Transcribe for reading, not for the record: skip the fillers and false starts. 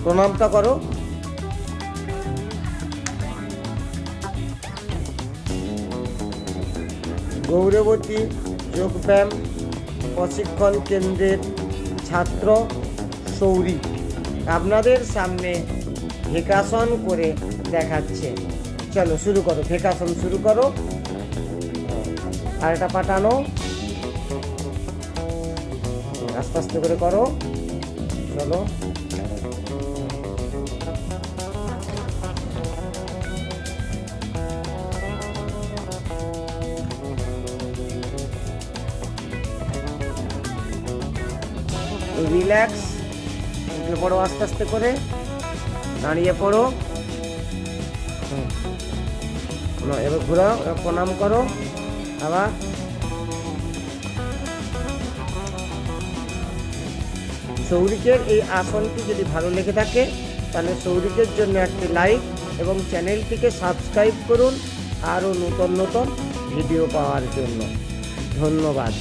প্রণামটা করো। গৌরবতী যোগব্যায়াম প্রশিক্ষণ কেন্দ্রের ছাত্র সৌরী আপনাদের সামনে ভেকাসন করে দেখাচ্ছে। চলো শুরু করো, ভেকাসন শুরু করো। আর এটা পাঠানো, আস্তে আস্তে করে করো। চলো রিল্যাক্স, উঠে পড়ো আস্তে আস্তে করে, দাঁড়িয়ে পড়ো। এবার ঘুরাও, প্রণাম করো। আবার সৌরিকের এই আসনটি যদি ভালো লেগে থাকে তাহলে সৌরিকের জন্য একটি লাইক এবং চ্যানেলটিকে সাবস্ক্রাইব করুন আরও নতুন নতুন ভিডিও পাওয়ার জন্য। ধন্যবাদ।